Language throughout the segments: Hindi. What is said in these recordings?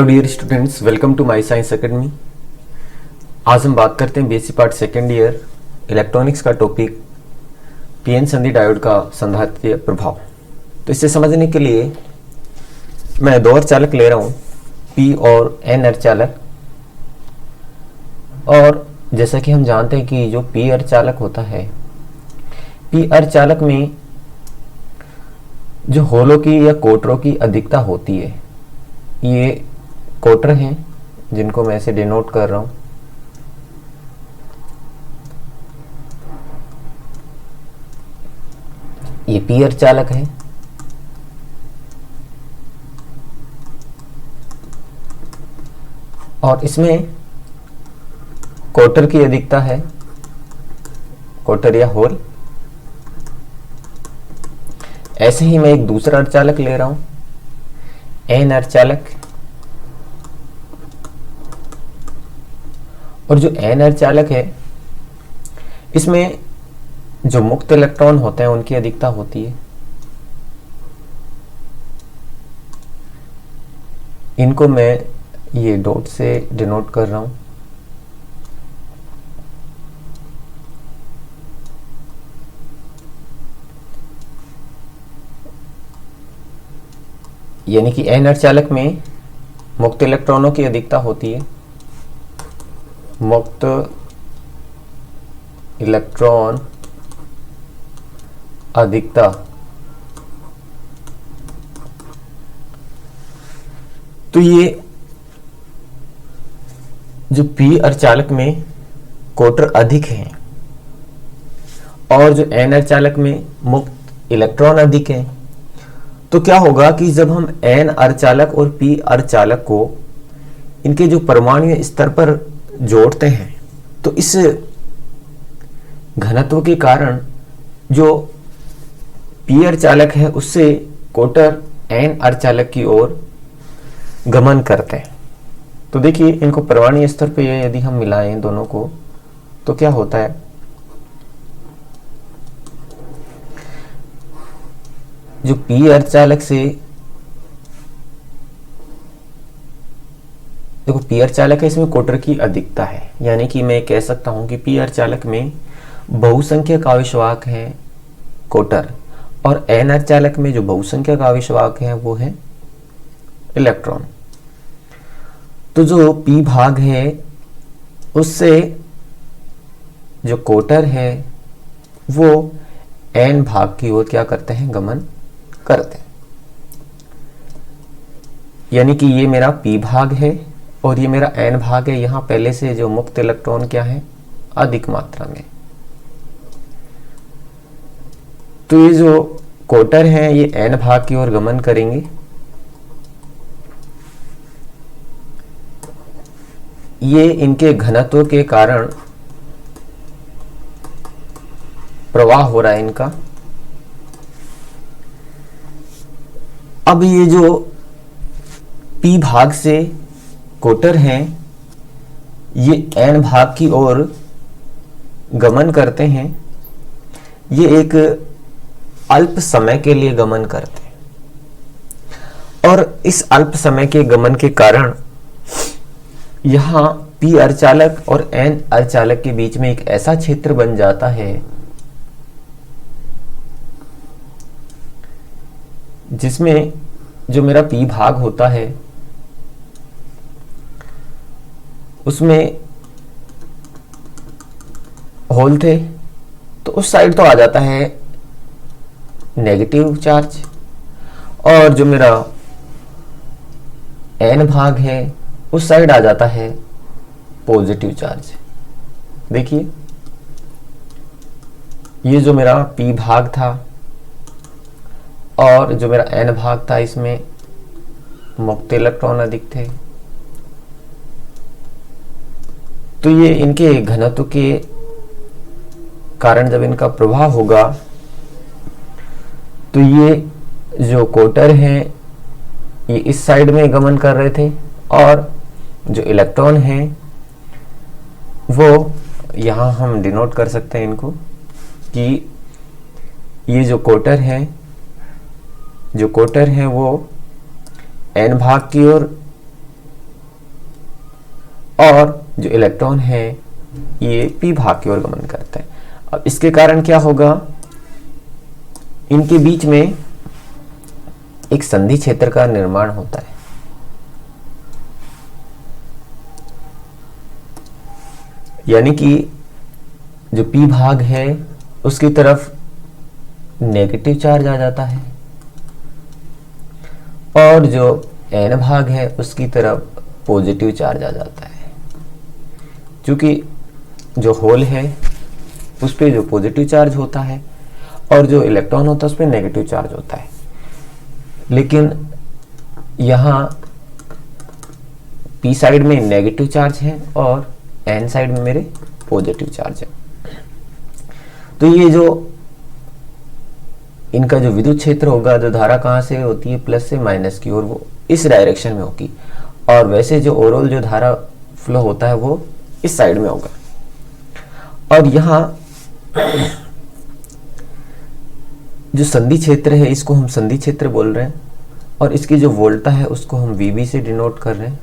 Hello dear students, welcome to my science academy. आज हम बात करते हैं BSc part second year electronics का टॉपिक पीएन संधि डायोड का संधारित्र प्रभाव। तो इसे समझने के लिए मैं दो अर्धचालक ले रहा हूँ, पी और एन अर्धचालक। और जैसा कि हम जानते हैं कि जो पी अर्धचालक होता है, पी अर्धचालक में जो होलों की या कोटरों की अधिकता होती है, ये कोटर हैं जिनको मैं ऐसे डिनोट कर रहा हूं। ये पी अर्धचालक है और इसमें कोटर की अधिकता है, कोटर या होल। ऐसे ही मैं एक दूसरा अर्धचालक ले रहा हूं, एन अर्धचालक। और जो एन अर्धचालक है, इसमें जो मुक्त इलेक्ट्रॉन होते हैं उनकी अधिकता होती है। इनको मैं ये डॉट से डिनोट कर रहा हूं। यानी कि एन अर्धचालक में मुक्त इलेक्ट्रॉनों की अधिकता होती है, मुक्त इलेक्ट्रॉन अधिकता। तो ये जो पी अर्धचालक में कोटर अधिक हैं और जो एन अर्धचालक में मुक्त इलेक्ट्रॉन अधिक हैं, तो क्या होगा कि जब हम एन अर्धचालक और पी अर्धचालक को इनके जो परमाणु स्तर पर जोड़ते हैं, तो इस घनत्व के कारण जो पी अर्धचालक है उससे कोटर एन अर्धचालक की ओर गमन करते हैं। तो देखिए, इनको परमाणु स्तर पे यदि हम मिलाएं दोनों को, तो क्या होता है, जो पी अर्धचालक से, देखो पी अर्धचालक है, इसमें कोटर की अधिकता है। यानी कि मैं कह सकता हूं कि पी अर्धचालक में बहुसंख्यक आवेशवाहक है कोटर, और एन अर्धचालक में जो बहुसंख्यक आवेशवाहक है वो है इलेक्ट्रॉन। तो जो पी भाग है उससे जो कोटर है वो एन भाग की ओर क्या करते हैं, गमन करते हैं। यानी कि ये मेरा पी भाग है और ये मेरा एन भाग है। यहां पहले से जो मुक्त इलेक्ट्रॉन क्या है, अधिक मात्रा में। तो ये जो कोटर हैं ये एन भाग की ओर गमन करेंगे। ये इनके घनत्व के कारण प्रवाह हो रहा है इनका। अब ये जो पी भाग से कोटर हैं ये एन भाग की ओर गमन करते हैं। ये एक अल्प समय के लिए गमन करते हैं और इस अल्प समय के गमन के कारण यहां पी अर्धचालक और एन अर्धचालक के बीच में एक ऐसा क्षेत्र बन जाता है जिसमें जो मेरा पी भाग होता है उसमें होल थे, तो उस साइड तो आ जाता है नेगेटिव चार्ज, और जो मेरा एन भाग है उस साइड आ जाता है पॉजिटिव चार्ज। देखिए, ये जो मेरा पी भाग था और जो मेरा एन भाग था, इसमें मुक्त इलेक्ट्रॉन अधिक थे। तो ये इनके घनत्व के कारण जब इनका प्रभाव होगा तो ये जो कोटर हैं ये इस साइड में गमन कर रहे थे और जो इलेक्ट्रॉन हैं वो यहाँ हम डिनोट कर सकते हैं इनको कि ये जो कोटर है वो एन भाग की ओर और जो इलेक्ट्रॉन है ये p भाग की ओर गमन करता है। अब इसके कारण क्या होगा, इनके बीच में एक संधि क्षेत्र का निर्माण होता है। यानी कि जो p भाग है उसकी तरफ नेगेटिव चार्ज आ जाता है और जो n भाग है उसकी तरफ पॉजिटिव चार्ज आ जाता है। क्योंकि जो होल है उस पे जो पॉजिटिव चार्ज होता है और जो इलेक्ट्रॉन होता है उस पे नेगेटिव चार्ज होता है। लेकिन यहाँ p साइड में नेगेटिव चार्ज है और n साइड में मेरे पॉजिटिव चार्ज है। तो ये जो इनका जो विद्युत क्षेत्र होगा, जो धारा कहाँ से होती है प्लस से माइनस की ओर, वो इस डायरेक्शन में होगी। और वैसे जो ओवरऑल जो धारा फ्लो होता है वो इस साइड में होगा। और यहाँ जो संधि क्षेत्र है इसको हम संधि क्षेत्र बोल रहे हैं और इसकी जो वोल्टा है उसको हम VB से डिनोट कर रहे हैं।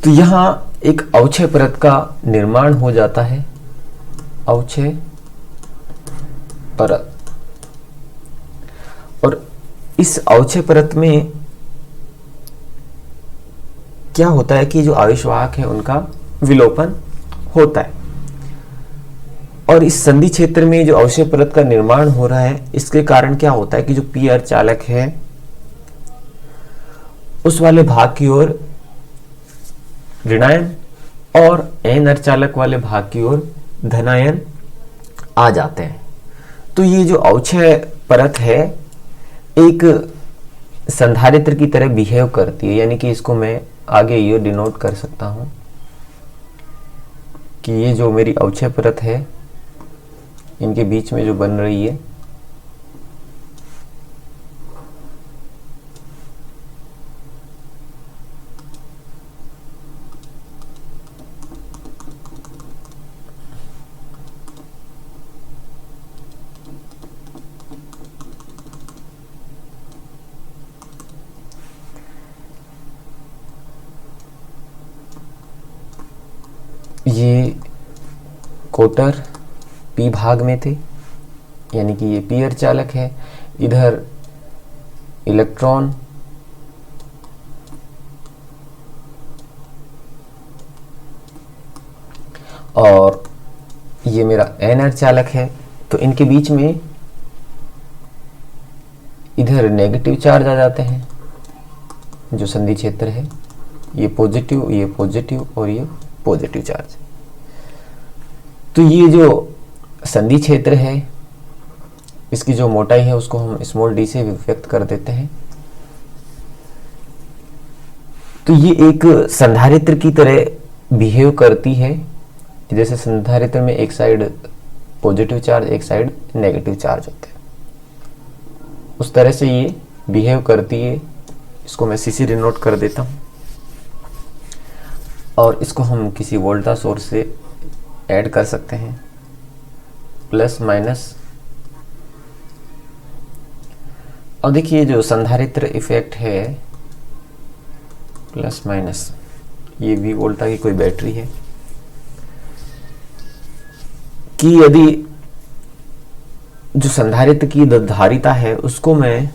तो यहाँ एक अवक्षय परत का निर्माण हो जाता है, अवक्षय परत। और इस अवक्षय परत में क्या होता है कि जो आवेशवाहक है उनका विलोपन होता है। और इस संधि क्षेत्र में जो अवक्षय परत का निर्माण हो रहा है इसके कारण क्या होता है कि जो p अर्धचालक है उस वाले भाग की ओर ऋणायन और n अर्धचालक वाले भाग की ओर धनायन आ जाते हैं। तो ये जो अवक्षय परत है एक संधारित्र की तरह बिहेव करती है। यानी कि इसको मैं आगे ये डिनोट कर सकता हूं कि ये जो मेरी अवक्षय परत है इनके बीच में जो बन रही है ये कोटर p भाग में थे, यानी कि ये p अर्धचालक है। इधर इलेक्ट्रॉन और ये मेरा n अर्धचालक है। तो इनके बीच में इधर नेगेटिव चार्ज आ जाते हैं। जो संधि क्षेत्र है ये पॉजिटिव और ये पॉजिटिव चार्ज। तो ये जो संधि क्षेत्र है इसकी जो मोटाई है उसको हम स्मॉल d से व्यक्त कर देते हैं। तो ये एक संधारित्र की तरह बिहेव करती है। जैसे संधारित्र में एक साइड पॉजिटिव चार्ज एक साइड नेगेटिव चार्ज होता है, उस तरह से ये बिहेव करती है। इसको मैं CC डिनोट कर देता हूं और इसको हम किसी वोल्टा सोर्स से ऐड कर सकते हैं, प्लस माइनस। और देखिए जो संधारित्र इफेक्ट है प्लस माइनस, ये भी वोल्टा की कोई बैटरी है कि यदि जो संधारित्र की धारिता है उसको मैं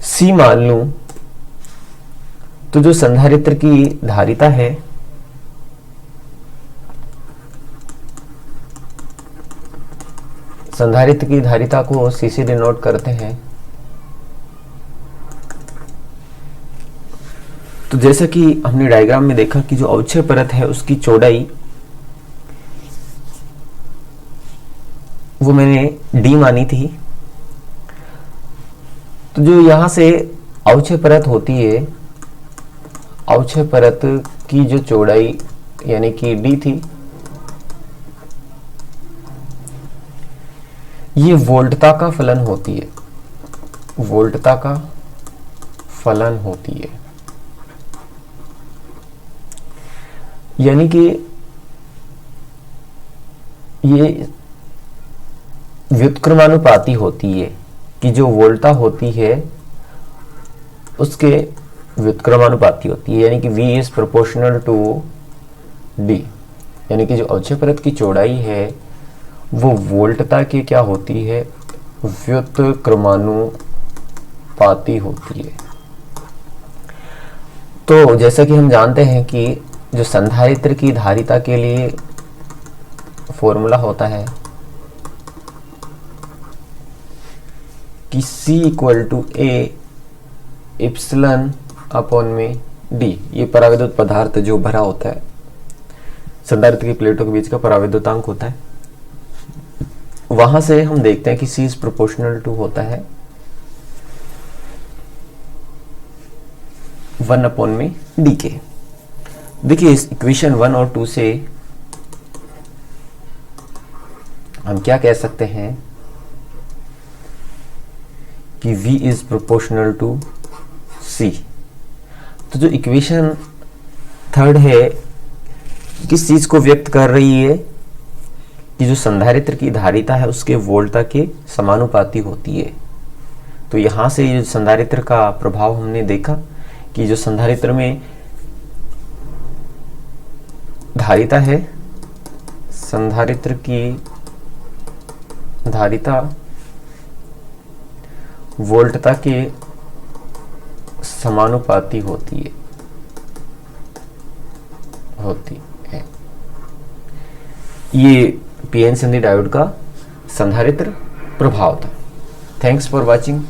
C मान लूं, तो जो संधारित्र की धारिता है संधारित्र की धारिता को CC डिनोट करते हैं। तो जैसा कि हमने डायग्राम में देखा कि जो अवक्षय परत है उसकी चौड़ाई वो मैंने d मानी थी। तो जो यहां से अवक्षय परत होती है, अवक्षय परत की जो चौड़ाई यानी कि d थी, ये वोल्टता का फलन होती है, वोल्टता का फलन होती है। यानी कि ये व्युत्क्रमानुपाती होती है कि जो वोल्टा होती है उसके व्युत्क्रमानुपाती होती है, यानी कि V is proportional to D, यानी कि जो अवक्षय परत की चौड़ाई है वो वोल्टता की क्या होती है, व्युत्क्रमानुपाती होती है। तो जैसा कि हम जानते हैं कि जो संधारित्र की धारिता के लिए फॉर्मूला होता है कि C equal to A epsilon upon में D, ये पराविद्युत पदार्थ जो भरा होता है, संधारित्र की प्लेटों के बीच का पराविद्युतांक होता है, वहां से हम देखते हैं कि C इज प्रोपोर्शनल टू होता है 1 अपॉन में D के। देखिए इस इक्वेशन 1 और 2 से हम क्या कह सकते हैं कि V is proportional to C। तो जो इक्वेशन 3 है किस चीज को व्यक्त कर रही है कि जो संधारित्र की धारिता है उसके वोल्टता के समानुपाती होती है। तो यहां से ये संधारित्र का प्रभाव हमने देखा कि जो संधारित्र में धारिता है, संधारित्र की धारिता वोल्टता के समानुपाती होती है ये पीएन संधि डायोड का संधारित्र प्रभाव था। Thanks for watching.